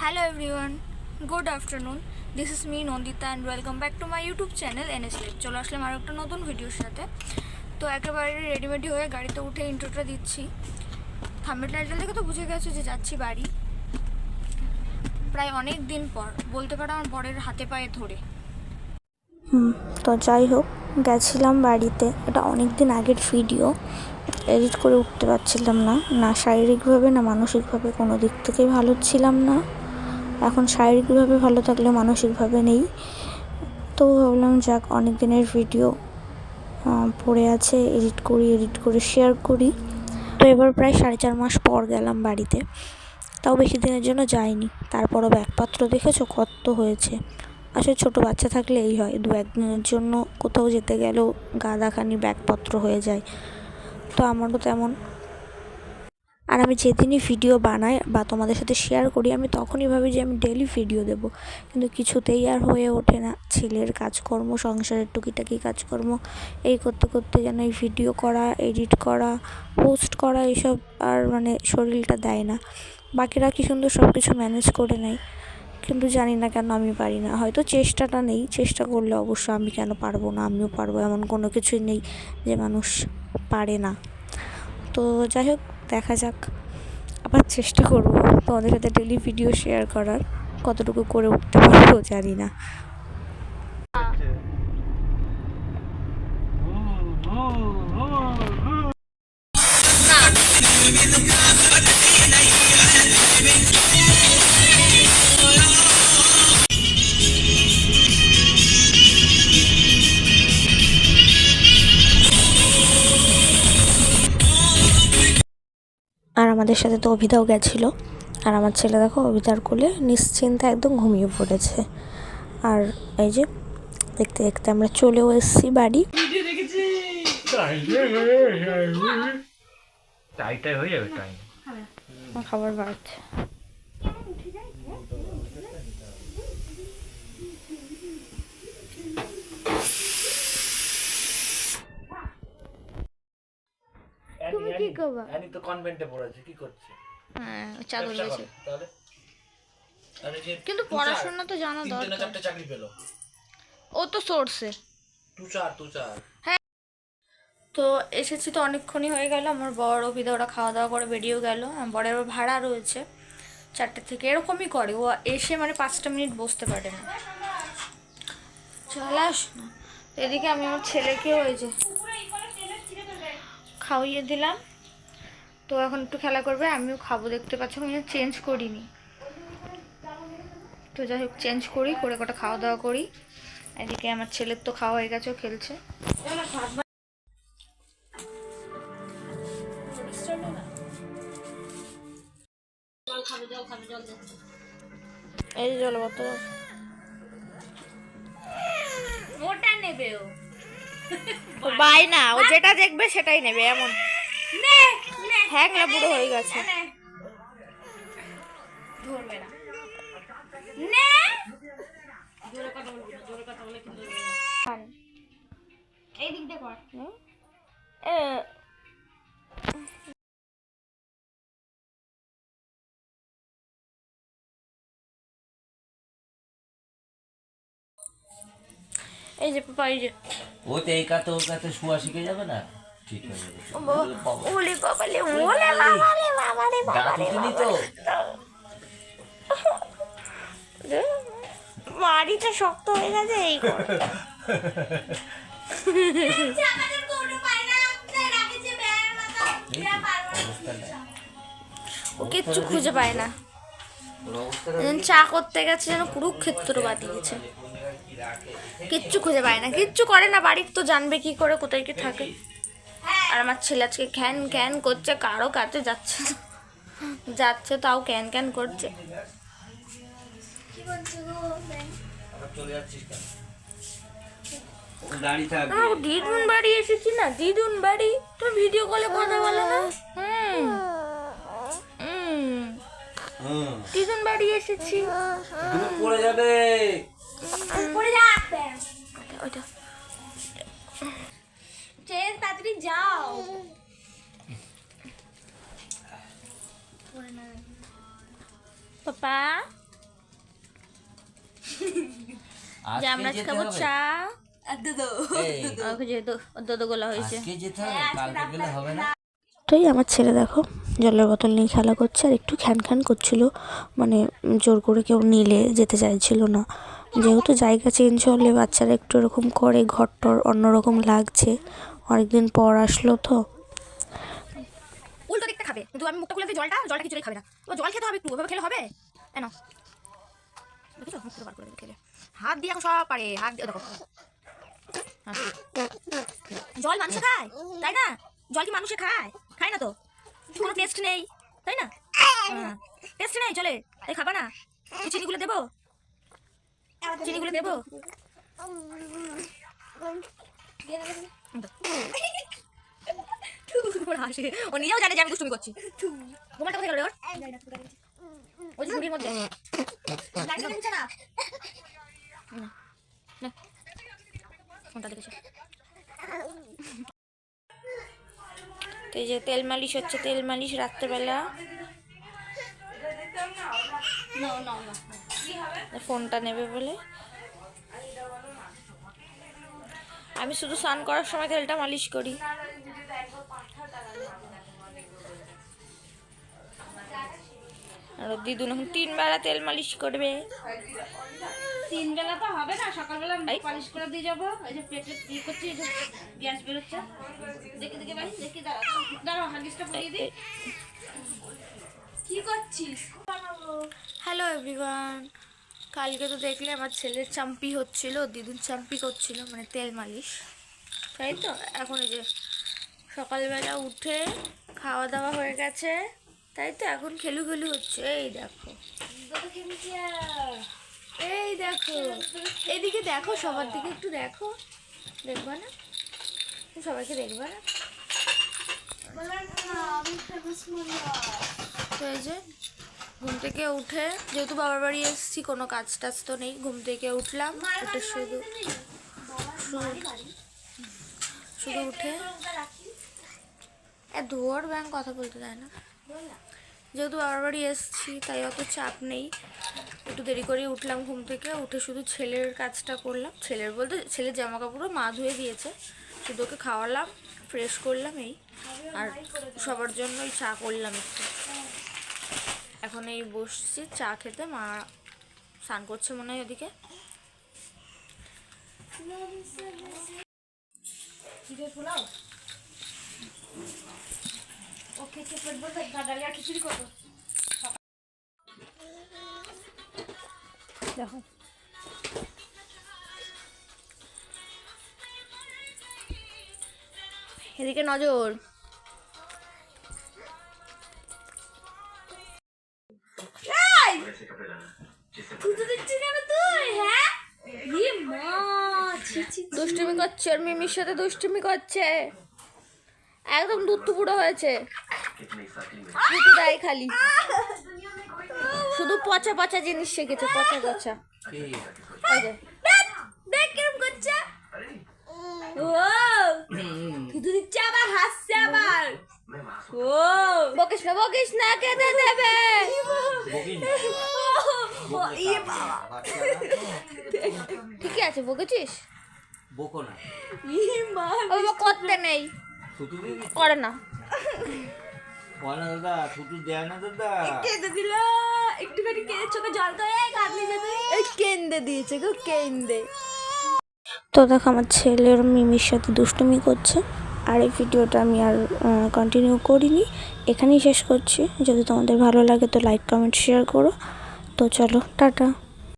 Hello everyone, good afternoon. This is me Nondita and welcome back to my YouTube channel NS Live. চলো আসলাম আর একটা নতুন ভিডিওর সাথে। তো একেবারে রেডিমেডি হয়ে গাড়িতে উঠে ইন্ট্রোটা দিচ্ছি। থাম্বনেল টাইটেল দেখে তো বুঝে গেছো যে যাচ্ছি বাড়ি। প্রায় অনেক দিন পর, বলতে পারো আমার বরের হাতে পায়ে ধরে। তো যাই হোক, গেছিলাম বাড়িতে। এটা অনেক দিন আগের ভিডিও, এডিট করে উঠতে পারছিলাম না শারীরিকভাবে না মানসিকভাবে কোনো দিক থেকেই ভালো ছিলাম না। এখন শারীরিকভাবে ভালো থাকলেও মানসিকভাবে নেই। তো ভাবলাম যাক, অনেক দিনের ভিডিও পড়ে আছে, এডিট করে শেয়ার করি। তো এবার প্রায় 4.5 মাস পর গেলাম বাড়িতে। তাও বেশি দিনের জন্য যাইনি। তারপরও ব্যাগপত্র দেখেছো কত হয়েছে। আসলে ছোটো বাচ্চা থাকলে এই হয়, 2-1 দিনের জন্য কোথাও যেতে গেলেও গাদাখানি ব্যাগপত্র হয়ে যায়। তো আমারও তেমন। আর আমি যেদিনই ভিডিও বানাই বা তোমাদের সাথে শেয়ার করি, আমি তখনই ভাবি যে আমি ডেইলি ভিডিও দেবো, কিন্তু কিছুতেই আর হয়ে ওঠে না। ছেলের কাজকর্ম, সংসারের টুকিটাকি কাজকর্ম, এই করতে করতে যেন এই ভিডিও করা, এডিট করা, পোস্ট করা এইসব আর শরীরটা দেয় না। বাকিরা কি সুন্দর সব কিছু ম্যানেজ করে নেয়, কিন্তু জানি না কেন আমি পারি না। হয়তো চেষ্টাটা নেই, চেষ্টা করলে অবশ্য আমি কেন পারবো না, আমিও পারবো। এমন কোনো কিছুই নেই যে মানুষ পারে না। তো যাই হোক, দেখা যাক, আবার চেষ্টা করবো তোমাদের সাথে ডেইলি ভিডিও শেয়ার করার। কতটুকু করে উঠতে পারবো জানি না। আর আমাদের সাথে তো অভিদাও গেছিলো। আর আমার ছেলে দেখো অভিদার কোলে নিশ্চিন্তে একদম ঘুমিয়ে পড়েছে। আর এই যে দেখতে দেখতে আমরা চলেও এসেছি বাড়ি। খাবার বাড়ছে। তুমি কি করবা? আমি তো কনভেন্টে পড়েছি, কি করছে? হ্যাঁ, চাকরি হয়েছে। তাহলে আরে যে কিন্তু পড়াশোনা তো জানা তিনটে না দরকার। চারটে চাকরি পেলো। ও তো সোর্সে। তুষার তো এসেছি তো অনেকক্ষণই হয়ে গেল। আমার বর অভিদা ওরা খাওয়া দাওয়া করে বেরিয়েও গেল। আমার বরের ভাড়া রয়েছে 4টে থেকে, এরকমই করে ও। এসে 5টা মিনিট বসতে পারে না। চলে আস না। এদিকে আমি আমার ছেলেকেও ওই যে খাওয়িয়ে দিলাম। তো এখন একটু খেলা করবে, আমিও খাবো। দেখতে পাচ্ছ আমি চেঞ্জ করিনি। তো যাই হোক, চেঞ্জ করে কটা খাওয়া দাওয়া করি। এদিকে আমার ছেলের তো খাওয়া হয়ে গেছে, ও খেলছে। এই যে জল বোতল ওটা নেবে, ও বাই না, ও যেটা দেখবে সেটাই নেবে এমন। হ্যাংলা বুড়ো হয়ে গেছে, ধরবে না। নে জোরে কথা বলে কিন্তু এই দিক দিয়ে কর। এই যে পাপা, এই যে ও তো এই কাতে ওর কাতে শুয়া শিখে যাবে না, ঠিক হয়ে যাবে। ওলে বাবা লে, ওলে বাবা রে, বাবা রে, বাবা রে, দাঁত তো বাড়িটা শক্ত হয়ে গেছে। এই কর ও কিচ্ছু খুঁজে পায় না। চা করতে গেছে যেন কুরুক্ষেত্র বাদিয়েছে। কিচ্ছু খুঁজে পায় না, কিচ্ছু করে না। বাড়ির তো জানবে কি করে কোথায় কি থাকে। আর আমার ছেলে আজকে ক্যান ক্যান করছে, কারো কাছে যাচ্ছে তাও ক্যান ক্যান করছে। দিদুন বাড়ি এসেছি না, দিদুন বাড়ি। তো ভিডিও কলে কথা বলো না। দিদুন বাড়ি এসেছি। পড়ে যাবে, ওইটা তাড়াতাড়ি যাও। পাপা যে আমরা আজকে যেতে খাবো হবে? চা। এই, আমাকে যেহেতু দুধগুলো হয়েছে। আজকে যেতে হবে, কালকে গেলে হবে না? তাই আমার ছেলে দেখো জলের বোতল নিয়ে খেলা করছে আর একটু খ্যান করছিল, মানে জোর করে কেউ নিলে যেতে চাইছিল না। যেহেতু জায়গা চেঞ্জ হলে বাচ্চারা একটু এরকম করে, ঘরটর অন্যরকম লাগছে, অনেকদিন পর আসলো তো। উল্টো দিকটা খাবে, কিন্তু আমি মুখটা খুলে দিই জলটা কিছুই খাবে না। তো জল খেতে হবে, একটু ওভাবে খেলে হবে? কেন দেখেছো মুখটা বার করে দেবে খেলে, হাত দিয়ে এখন সব পারে, হাত দিয়ে দেখো। জল মানুষে খায় তাই না? জল কি মানুষে খায়? খায় না তো, কোনো টেস্ট নেই তাই না? টেস্ট নেই জলে, তাই খাবা না? চিনিগুলো দেবো, চিনিগুলো দেবো। হাসে, ও নিজেও জানে যে আমি দুষ্টুমি করছি। মোবাইলটা কোথায় গেল রে ওর? ওই যে ঝুড়ির মধ্যে। লাইটটা নিচে না। না। কোনটা দেখেছো? তো এই যে তেল মালিশ হচ্ছে, তেল মালিশ রাত্রেবেলা। ফোনটা নেবে বলে আমি শুধু স্নান করার সময় তেলটা মালিশ করি। আর দিদুন এখন 3 বেলা তেল মালিশ করবে। 3 বেলা তো হবে না, সকালবেলা পালিশ করে দিয়ে যাবো। এই যে পেটে কি করছি, এই যে গ্যাস বেরোচ্ছে, দেখি ভাই, দেখি দাঁড়াও হাগিসটা পরিয়ে দিই। কি করছিস? হ্যালো এভরিওয়ান, কালকে তো দেখলে আমার ছেলের চাম্পি হচ্ছিল, দিদুন চাম্পি করছিল, মানে তেল মালিশ, তাই তো। এখন এই যে সকালবেলা উঠে খাওয়া দাওয়া হয়ে গেছে, তাই তো এখন খেলু হচ্ছে। এই দেখো, এই দেখো, এদিকে দেখো, সবার দিকে একটু দেখো, দেখবা না? সবাইকে দেখবা না? তো এই যে ঘুম থেকে উঠে, যেহেতু বাবার বাড়ি এসেছি, কোনো কাজ টাজ তো নেই, ঘুম থেকে উঠলাম, উঠে শুধু উঠে ধোয়ার ব্যাংক কথা বলতে দেয় না। যেহেতু বাবার বাড়ি এসেছি তাই অত চাপ নেই, একটু দেরি করে উঠলাম ঘুম থেকে, উঠে শুধু ছেলের কাজটা করলাম। ছেলের বলতে ছেলের জামা কাপড়ও মা ধুয়ে দিয়েছে, শুধু ওকে খাওয়ালাম, ফ্রেশ করলাম, এই আর সবার জন্যই চা করলাম একটু। এখন এই বসছি চা খেতে, মা স্নান করছে মনে হয় ওদিকে। দেখো এদিকে নজর। দুষ্টুমি করছে, আর মিমির সাথে দুষ্টুমি করছে, একদম দুধ পুরো হয়েছে, দুধ দেয় খালি, শুধু পচা পচা জিনিস শিখেছে, পচা পচা। দেখ কিরম করছে, ও শুধু দিচ্ছে আবার হাসছে আবার। ও বকিস না খেতে দেবে। ঠিকই আছে, বকেছিস, বকো না, করতে নেই, করে না, দাদা ছুটি দেয় না দাদা। কেঁদে দিল একটুখানি, কেঁদে চোখে জল তো কাঁদলি যেতে, এই কেন্দে দিয়েছে গো, কেন্দে। তো দেখো আমার ছেলের মিমির সাথে দুষ্টুমি করছে। আর এই ভিডিওটা আমি আর কন্টিনিউ করিনি, এখানেই শেষ করছি। যদি তোমাদের ভালো লাগে তো লাইক কমেন্ট শেয়ার করো। তো চলো টাটা।